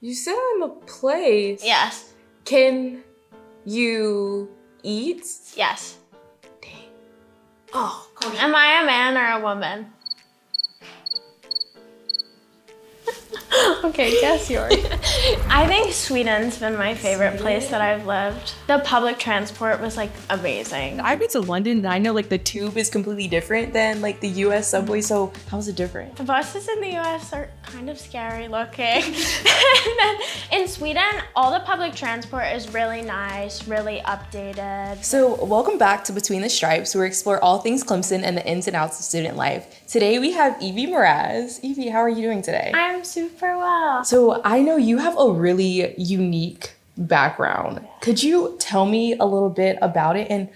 You said I'm a place. Yes. Can you eat? Yes. Dang. Oh, gosh. Am I a man or a woman? Okay, guess yours. I think Sweden's been my favorite place that I've lived. The public transport was like amazing. I've been to London and I know like the tube is completely different than like the US subway, so how is it different? The buses in the US are kind of scary looking. And then in Sweden, all the public transport is really nice, really updated. So welcome back to Between the Stripes, where we explore all things Clemson and the ins and outs of student life. Today we have Evie Mraz. Evie, how are you doing today? I'm super well. So I know you have a really unique background. Could you tell me a little bit about it and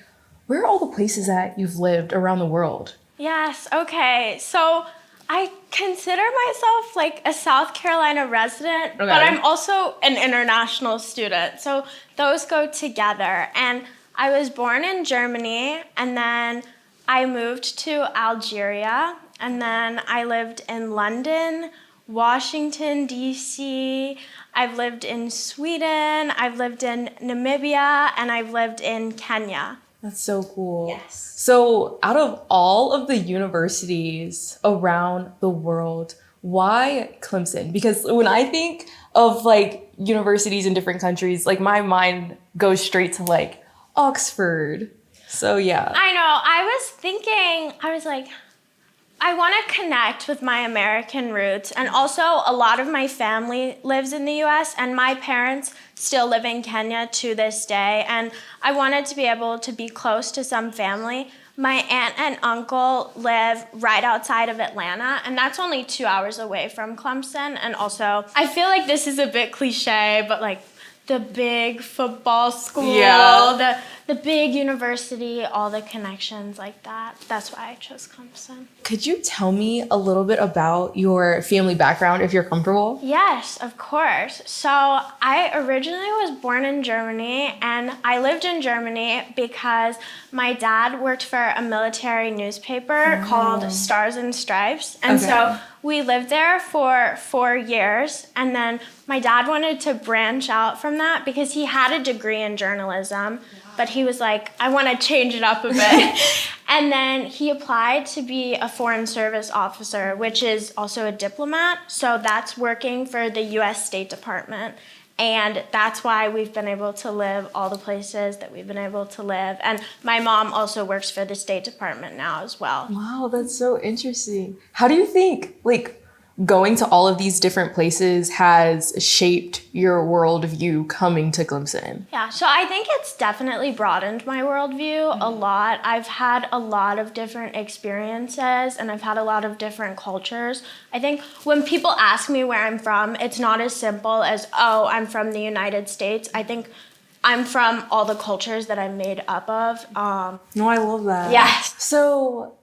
where are all the places that you've lived around the world? Yes, okay. So I consider myself like a South Carolina resident, but I'm also an international student. So those go together. And I was born in Germany, and then I moved to Algeria, and then I lived in London, Washington, D.C. I've lived in Sweden, I've lived in Namibia, and I've lived in Kenya. That's so cool. Yes. So out of all of the universities around the world, why Clemson? Because when I think of like universities in different countries, like my mind goes straight to like Oxford. So yeah. I know. I was like, I want to connect with my American roots. And also, a lot of my family lives in the US, and my parents still live in Kenya to this day. And I wanted to be able to be close to some family. My aunt and uncle live right outside of Atlanta, and that's only 2 hours away from Clemson. And also, I feel like this is a bit cliche, but like the big football school, the big university, all the connections like that. That's why I chose Clemson. Could you tell me a little bit about your family background if you're comfortable? Yes, of course. So I originally was born in Germany, and I lived in Germany because my dad worked for a military newspaper called Stars and Stripes. And so we lived there for 4 years, and then my dad wanted to branch out from that because he had a degree in journalism, but he was like, I want to change it up a bit. And then he applied to be a foreign service officer, which is also a diplomat. So that's working for the US State Department. And that's why we've been able to live all the places that we've been able to live. And my mom also works for the State Department now as well. Wow, that's so interesting. How do you think, like, going to all of these different places has shaped your worldview coming to Clemson? Yeah, so I think it's definitely broadened my worldview a lot. I've had a lot of different experiences, and I've had a lot of different cultures. I think when people ask me where I'm from, it's not as simple as, oh, I'm from the United States. I think I'm from all the cultures that I'm made up of. No, I love that. Yes. So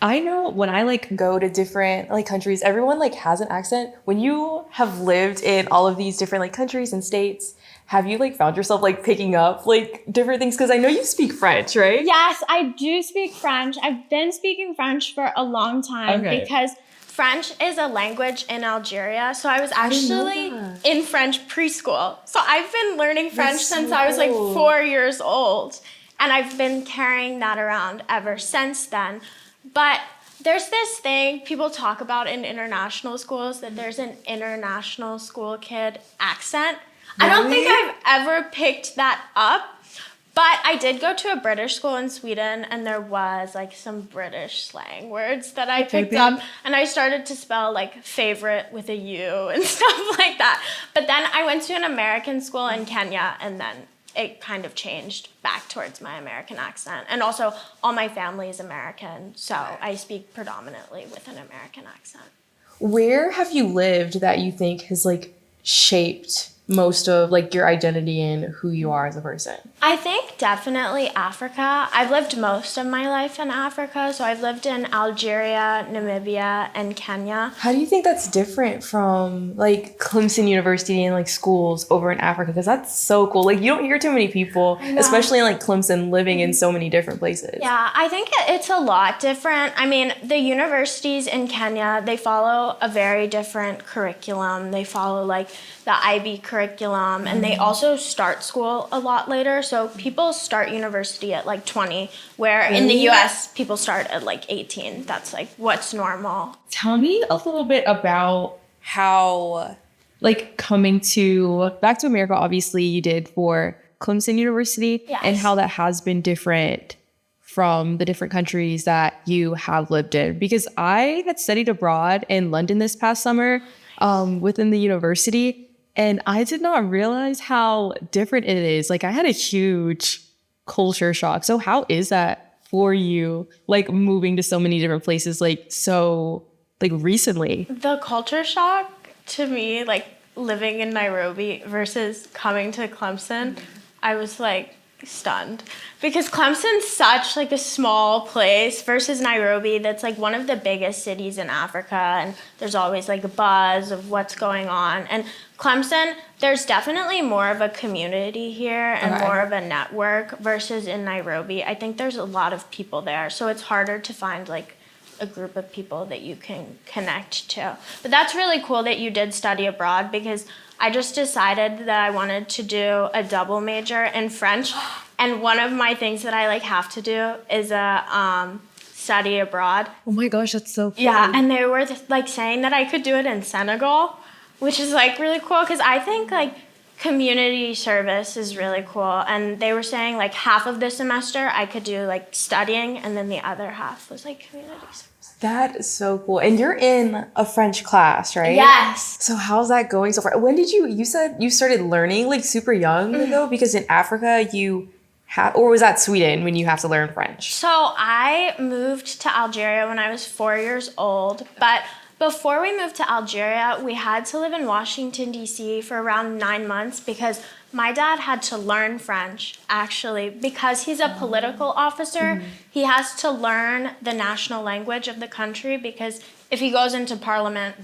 I know when I like go to different like countries, everyone like has an accent. When you have lived in all of these different like countries and states, have you like found yourself like picking up like different things? Because I know you speak French, right? Yes, I do speak French. I've been speaking French for a long time because French is a language in Algeria. So I was actually in French preschool. So I've been learning French since I was like 4 years old. And I've been carrying that around ever since then. But there's this thing people talk about in international schools, that there's an international school kid accent. Really? I don't think I've ever picked that up, but I did go to a British school in Sweden, and there was like some British slang words that I picked up, and I started to spell like favorite with a U and stuff like that. But then I went to an American school in Kenya, and then it kind of changed back towards my American accent. And also, all my family is American, so I speak predominantly with an American accent. Where have you lived that you think has like shaped most of like your identity and who you are as a person? I think definitely Africa. I've lived most of my life in Africa. So I've lived in Algeria, Namibia, and Kenya. How do you think that's different from like Clemson University and like schools over in Africa? Because that's so cool. Like you don't hear too many people, especially in like Clemson, living in so many different places. Yeah, I think it's a lot different. I mean, the universities in Kenya, they follow a very different curriculum. They follow like the IB curriculum, and they also start school a lot later. So people start university at like 20, where in the US, people start at like 18. That's like what's normal. Tell me a little bit about how, like, coming back to America, obviously you did for Clemson University, and how that has been different from the different countries that you have lived in. Because I had studied abroad in London this past summer within the university, and I did not realize how different it is. Like, I had a huge culture shock. So how is that for you, like, moving to so many different places, like, so, like, recently? The culture shock to me, like, living in Nairobi versus coming to Clemson, I was, like, stunned. Because Clemson's such, like, a small place versus Nairobi that's, like, one of the biggest cities in Africa, and there's always, like, a buzz of what's going on. And Clemson, there's definitely more of a community here and more of a network versus in Nairobi. I think there's a lot of people there, so it's harder to find, like, a group of people that you can connect to. But that's really cool that you did study abroad, because I just decided that I wanted to do a double major in French. And one of my things that I like have to do is a study abroad. Oh my gosh, that's so cool. Yeah, and they were like saying that I could do it in Senegal, which is like really cool, because I think like community service is really cool. And they were saying like half of the semester I could do like studying, and then the other half was like community service. That is so cool. And you're in a French class, right? Yes. So how's that going so far? When did you said you started learning like super young though? Because in Africa you have, or was that Sweden when you have to learn French? So I moved to Algeria when I was 4 years old, but before we moved to Algeria, we had to live in Washington, D.C. for around 9 months, because my dad had to learn French, actually. Because he's a political officer, he has to learn the national language of the country, because if he goes into parliament,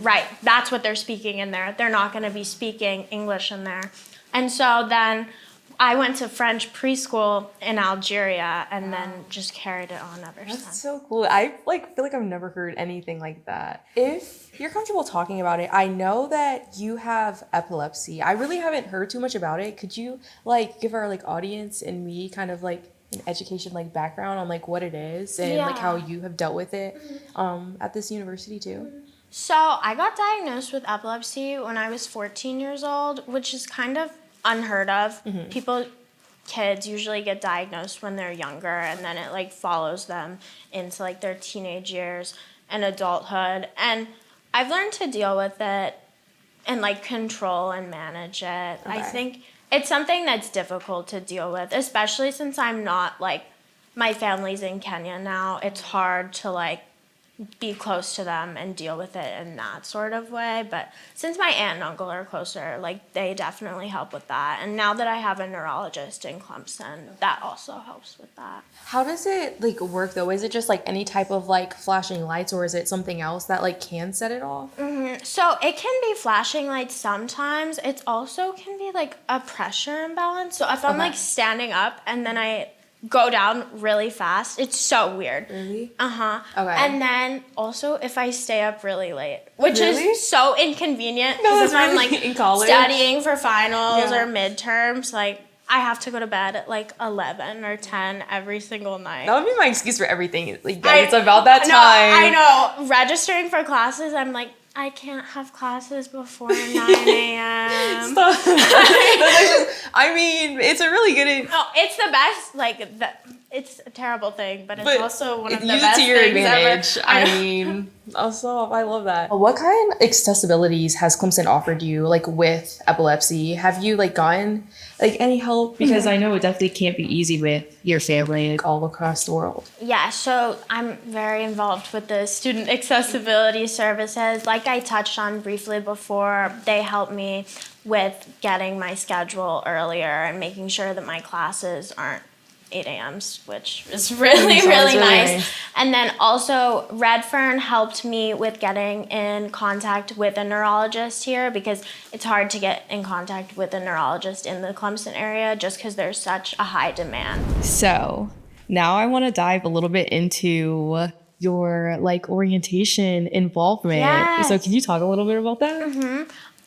that's what they're speaking in there. They're not going to be speaking English in there. And so then I went to French preschool in Algeria, and then just carried it on ever since. That's so cool. I feel like I've never heard anything like that. If you're comfortable talking about it, I know that you have epilepsy. I really haven't heard too much about it. Could you like give our like audience and me kind of like an education like background on like what it is and like how you have dealt with it at this university too? So I got diagnosed with epilepsy when I was 14 years old, which is kind of unheard of. Kids usually get diagnosed when they're younger, and then it like follows them into like their teenage years and adulthood. And I've learned to deal with it and like control and manage it. I think it's something that's difficult to deal with, especially since I'm not like, my family's in Kenya now. It's hard to like be close to them and deal with it in that sort of way. But since my aunt and uncle are closer, like they definitely help with that. And now that I have a neurologist in Clemson, that also helps with that. How does it like work though? Is it just like any type of like flashing lights, or is it something else that like can set it off? So it can be flashing lights sometimes. It also can be like a pressure imbalance. So if I'm like standing up and then I go down really fast, it's so weird. Really? Okay. And then also if I stay up really late, which is so inconvenient, because if I'm like in college studying for finals or midterms, like I have to go to bed at like 11 or 10 every single night. That would be my excuse for everything. Like, it's about that time. I know. Registering for classes, I'm like, I can't have classes before 9 a.m. Stop. I mean, it's a really good... No, it's the best. Like, it's a terrible thing, but it's also one of the use best it to your things advantage. ever. I mean, also, I love that. What kind of accessibilities has Clemson offered you, like with epilepsy? Have you like gotten like any help? Because I know it definitely can't be easy with your family like, all across the world. Yeah, so I'm very involved with the student accessibility services. Like I touched on briefly before, they help me with getting my schedule earlier and making sure that my classes aren't 8 a.m.s, which is really nice. And then also Redfern helped me with getting in contact with a neurologist here because it's hard to get in contact with a neurologist in the Clemson area just because there's such a high demand. So now I want to dive a little bit into your like orientation involvement. Yes. So can you talk a little bit about that? Mm-hmm.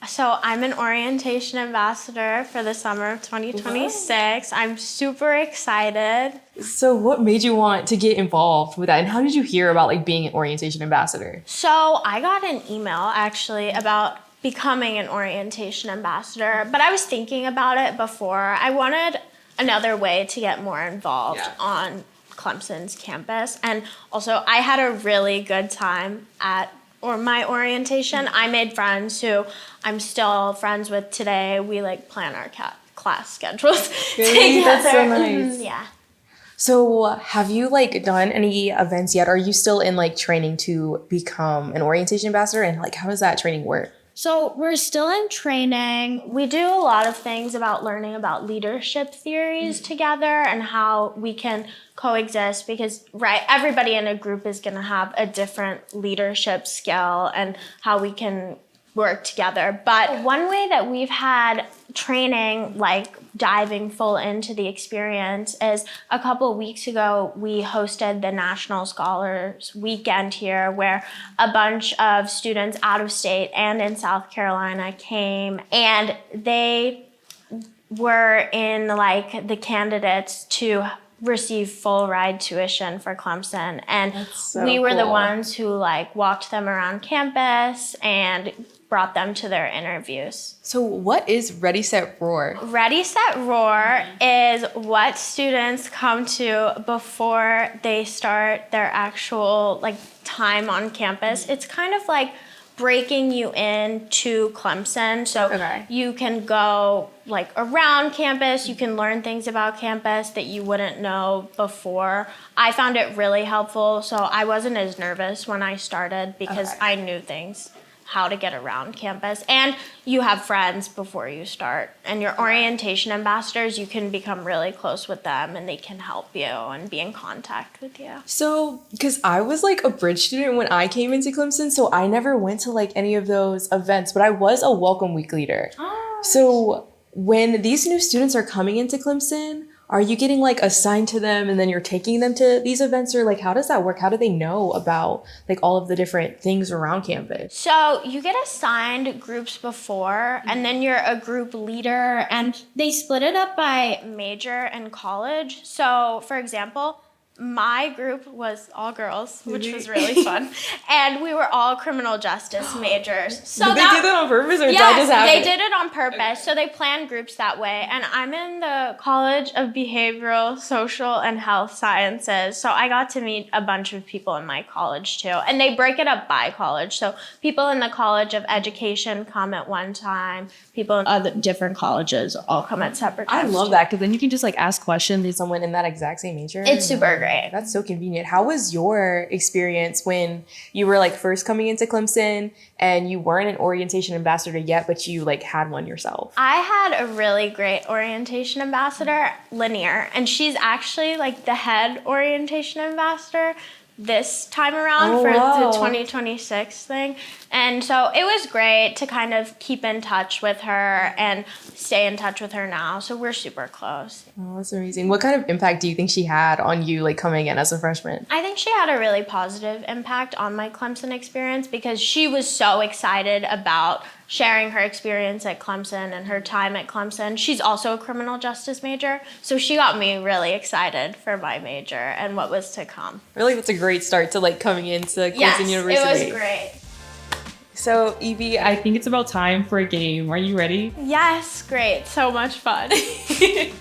So I'm an orientation ambassador for the summer of 2026. Wow. I'm super excited. So what made you want to get involved with that? And how did you hear about like being an orientation ambassador? So I got an email actually about becoming an orientation ambassador, but I was thinking about it before. I wanted another way to get more involved on Clemson's campus. And also I had a really good time at my orientation. I made friends who I'm still friends with today. We like plan our class schedules together. That's so nice. Yeah. So have you like done any events yet? Are you still in like training to become an orientation ambassador? And like, how does that training work? So we're still in training. We do a lot of things about learning about leadership theories together and how we can coexist because, right, everybody in a group is going to have a different leadership skill and how we can work together. But one way that we've had training, like diving full into the experience, is a couple of weeks ago, we hosted the National Scholars Weekend here where a bunch of students out of state and in South Carolina came, and they were in like the candidates to receive full ride tuition for Clemson. And we were the ones who like walked them around campus and brought them to their interviews. So what is Ready, Set, Roar? Ready, Set, Roar is what students come to before they start their actual like time on campus. It's kind of like breaking you into Clemson. So you can go like around campus, you can learn things about campus that you wouldn't know before. I found it really helpful, so I wasn't as nervous when I started because I knew things, how to get around campus. And you have friends before you start. And your orientation ambassadors, you can become really close with them and they can help you and be in contact with you. So, because I was like a bridge student when I came into Clemson, so I never went to like any of those events, but I was a welcome week leader. So when these new students are coming into Clemson, are you getting like assigned to them and then you're taking them to these events, or like how does that work? How do they know about like all of the different things around campus? So you get assigned groups before and then you're a group leader, and they split it up by major and college. So for example, my group was all girls, which was really fun. And we were all criminal justice majors. So did they do that on purpose, or did that just happen? happen? They did it on purpose. So they planned groups that way. And I'm in the College of Behavioral, Social, and Health Sciences. So I got to meet a bunch of people in my college too. And they break it up by college. So people in the College of Education come at one time. People in other different colleges all come at separate times. I love that, because then you can just like ask questions to someone in that exact same major. It's super great. That's so convenient. How was your experience when you were like first coming into Clemson and you weren't an orientation ambassador yet, but you like had one yourself? I had a really great orientation ambassador, Lanier, and she's actually like the head orientation ambassador this time around for the 2026 thing. And so it was great to kind of keep in touch with her and stay in touch with her now. So we're super close. Oh, that's amazing. What kind of impact do you think she had on you like coming in as a freshman? I think she had a really positive impact on my Clemson experience because she was so excited about sharing her experience at Clemson and her time at Clemson. She's also a criminal justice major, so she got me really excited for my major and what was to come. Really, that's a great start to like coming into Clemson University. It was great. So, Evie, I think it's about time for a game. Are you ready? Yes, great. So much fun.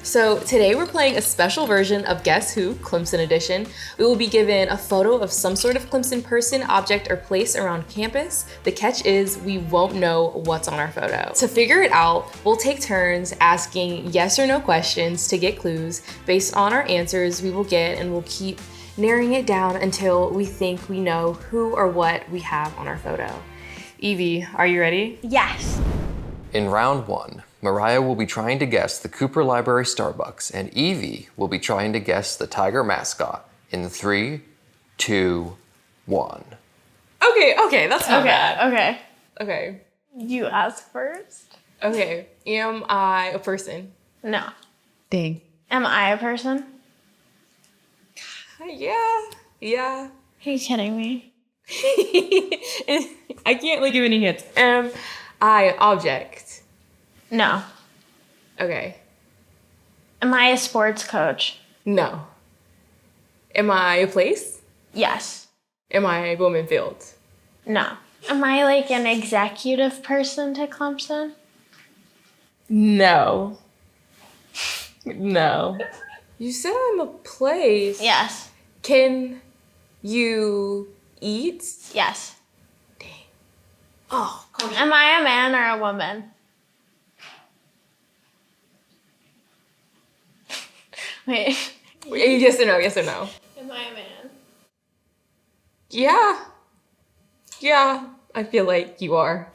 So, today we're playing a special version of Guess Who, Clemson Edition. We will be given a photo of some sort of Clemson person, object, or place around campus. The catch is we won't know what's on our photo. To figure it out, we'll take turns asking yes or no questions to get clues. Based on our answers we will get, and we'll keep narrowing it down until we think we know who or what we have on our photo. Evie, are you ready? Yes. In round one, Mariah will be trying to guess the Cooper Library Starbucks, and Evie will be trying to guess the Tiger mascot in 3, 2, 1. Okay, that's not bad. Okay. You ask first. Okay, am I a person? No. Dang. Am I a person? Yeah. Are you kidding me? I can't give any hints. Am I an object? No. Okay. Am I a sports coach? No. Am I a place? Yes. Am I Bowman Field? No. Am I an executive person to Clemson? No. You said I'm a place. Yes. Can you eat? Yes. Dang. Oh, gosh. Am I a man or a woman? Wait. Yes or no? Am I a man? Yeah, I feel like you are.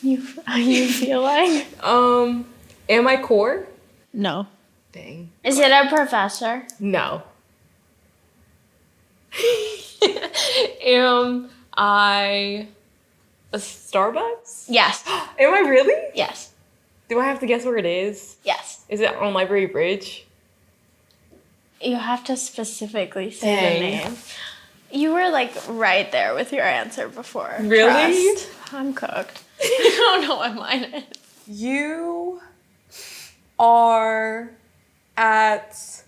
You feel like? Am I core? No. Dang. Is it a professor? No. Am I a Starbucks? Yes. Am I really? Yes. Do I have to guess where it is? Yes. Is it on Library Bridge? You have to specifically say Dang. the name. You were right there with your answer before. Really? Trust. I'm cooked. I don't know what mine is. You are at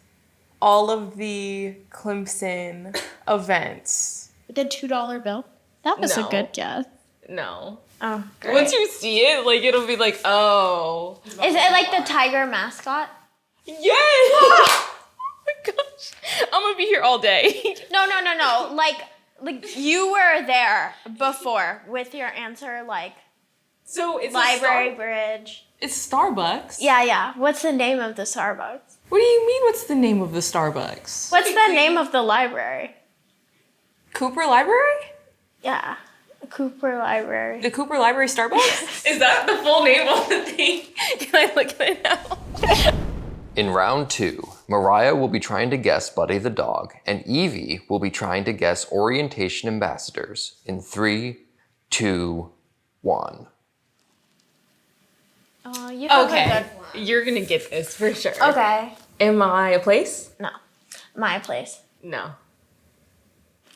all of the Clemson events. The $2 bill? That was No. a good guess. No. Oh, great. Once you see it, it'll be oh. Is it the tiger mascot? Yes! Oh my gosh. I'm gonna be here all day. No. You were there before with your answer, So it's Library Bridge. It's Starbucks. Yeah. What's the name of the Starbucks? What do you mean, what's the name of the Starbucks? What's the name of the library? Cooper Library? Yeah. Cooper Library. The Cooper Library Starbucks? Is that the full name of the thing? Can I look at it now? In round two, Mariah will be trying to guess Buddy the dog, and Evie will be trying to guess orientation ambassadors in 3, 2, 1. Oh, you have a good one. You're gonna get this for sure. Okay. Am I a place? No. My place. No.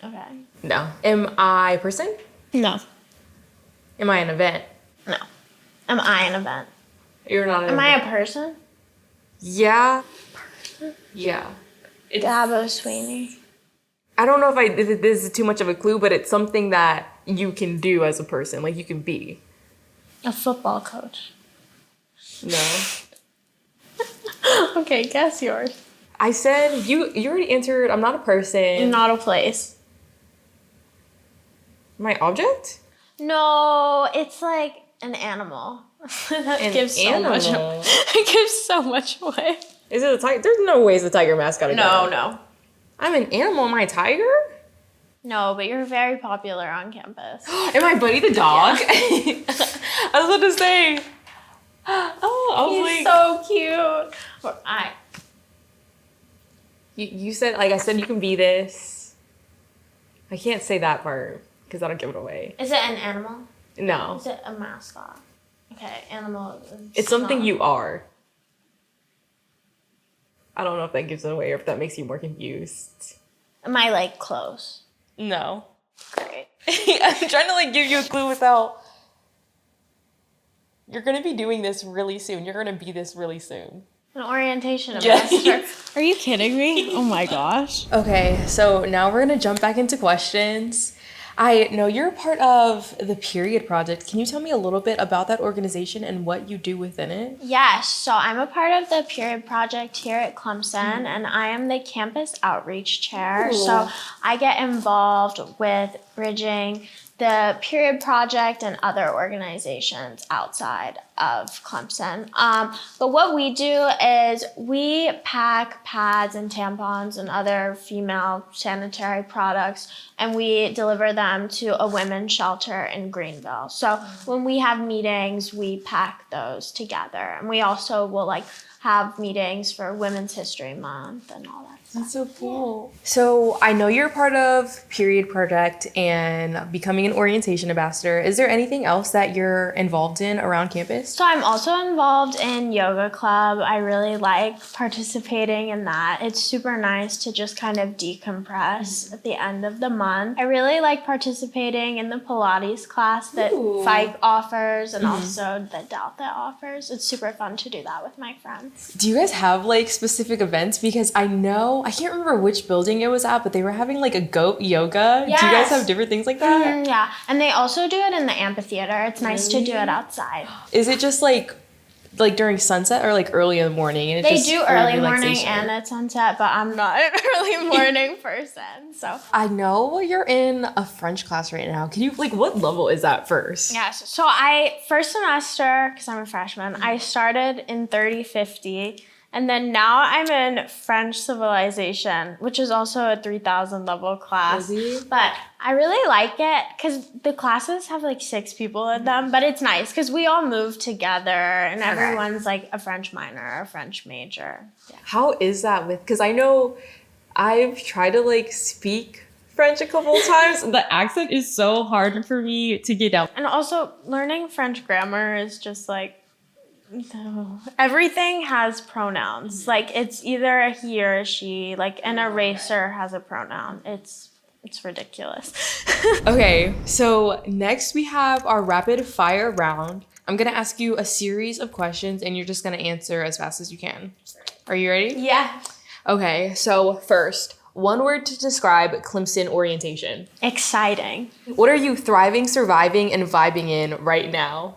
Okay. No. Am I a person? No. Am I an event? No. Am I an event? You're not an Am event. I a person? Yeah. Yeah. Dabo Sweeney. I don't know if this is too much of a clue, but it's something that you can do as a person. You can be. A football coach. No. Okay, guess yours. I said, you already answered, I'm not a person. Not a place. My object? No, it's an animal. That gives so much. It gives so much away. Is it a tiger? There's no way it's a tiger mascot. No. I'm an animal. Am I a tiger? No, but you're very popular on campus. Am I Buddy the dog? Yeah. I was about to say. Oh, I was He's so cute. You said, I said you can be this. I can't say that part because that'll give it away. Is it an animal? No. Is it a mascot? Okay, animal. It's something you are. I don't know if that gives it away or if that makes you more confused. Am I close? No. Great. I'm trying to give you a clue without. You're gonna be doing this really soon. You're gonna be this really soon. An orientation ambassador. Are you kidding me? Oh my gosh. Okay, so now we're gonna jump back into questions. I know you're a part of the Period Project. Can you tell me a little bit about that organization and what you do within it? Yes, so I'm a part of the Period Project here at Clemson, and I am the campus outreach chair. Ooh. So I get involved with bridging the Period Project and other organizations outside of Clemson. But what we do is we pack pads and tampons and other female sanitary products, and we deliver them to a women's shelter in Greenville. So when we have meetings, we pack those together. And we also will have meetings for Women's History Month and all that stuff. That's so cool. So I know you're part of Period Project and becoming an orientation ambassador. Is there anything else that you're involved in around campus? So I'm also involved in yoga club. I really like participating in that. It's super nice to just kind of decompress at the end of the month. I really like participating in the Pilates class that Fike offers and also that Delta offers. It's super fun to do that with my friends. Do you guys have specific events? Because I know, I can't remember which building it was at, but they were having a goat yoga. Yes. Do you guys have different things like that? Yeah, and they also do it in the amphitheater. It's nice to do it outside. Is it just like during sunset or early in the morning? And they do early morning and at sunset, but I'm not an early morning person, so. I know you're in a French class right now. Can you, what level is that first? Yes, so first semester, because I'm a freshman, I started in 3050, and then now I'm in French Civilization, which is also a 3000 level class. But I really like it because the classes have 6 people in them, but it's nice because we all move together and everyone's a French minor or a French major. Yeah. How is that because I know I've tried to speak French a couple of times. The accent is so hard for me to get out. And also learning French grammar is just everything has pronouns. It's either a he or a she. An eraser has a pronoun. It's ridiculous. Okay, so next we have our rapid fire round. I'm gonna ask you a series of questions and you're just gonna answer as fast as you can. Are you ready? Yeah. Okay, so first, one word to describe Clemson orientation. Exciting. What are you thriving, surviving, and vibing in right now?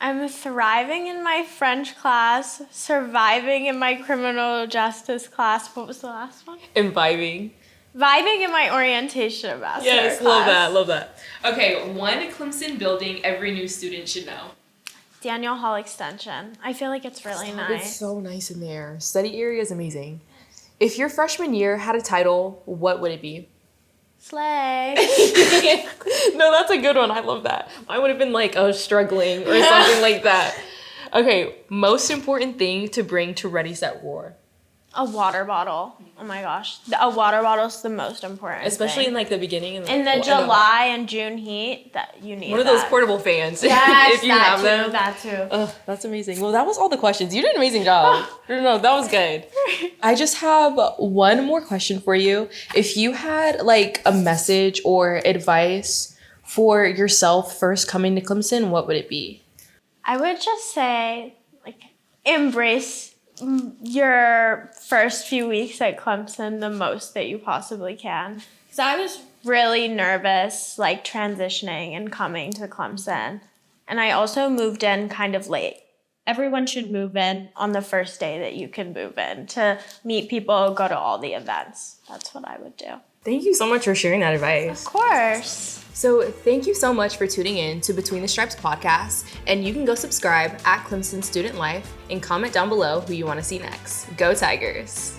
I'm thriving in my French class, surviving in my criminal justice class. What was the last one? And vibing. Vibing in my orientation ambassador Yes, class. love that. Okay, one Clemson building every new student should know. Daniel Hall Extension. I feel like it's really nice. It's so nice in there. Study area is amazing. If your freshman year had a title, what would it be? Slay. No, that's a good one. I love that. Mine would have been struggling or something like that. Okay, most important thing to bring to Ready, Set, Roar. A water bottle. Oh my gosh. A water bottle is the most important Especially thing. in the beginning. In the July and June heat, that you need one of those portable fans. Yes, if you have them. That too. Oh, that's amazing. Well, that was all the questions. You did an amazing job. No, that was good. I just have one more question for you. If you had a message or advice for yourself first coming to Clemson, what would it be? I would just say, embrace your first few weeks at Clemson the most that you possibly can. Because I was really nervous, transitioning and coming to Clemson. And I also moved in kind of late. Everyone should move in on the first day that you can move in to meet people, go to all the events. That's what I would do. Thank you so much for sharing that advice. Of course. So thank you so much for tuning in to Between the Stripes podcast. And you can go subscribe at Clemson Student Life and comment down below who you want to see next. Go Tigers!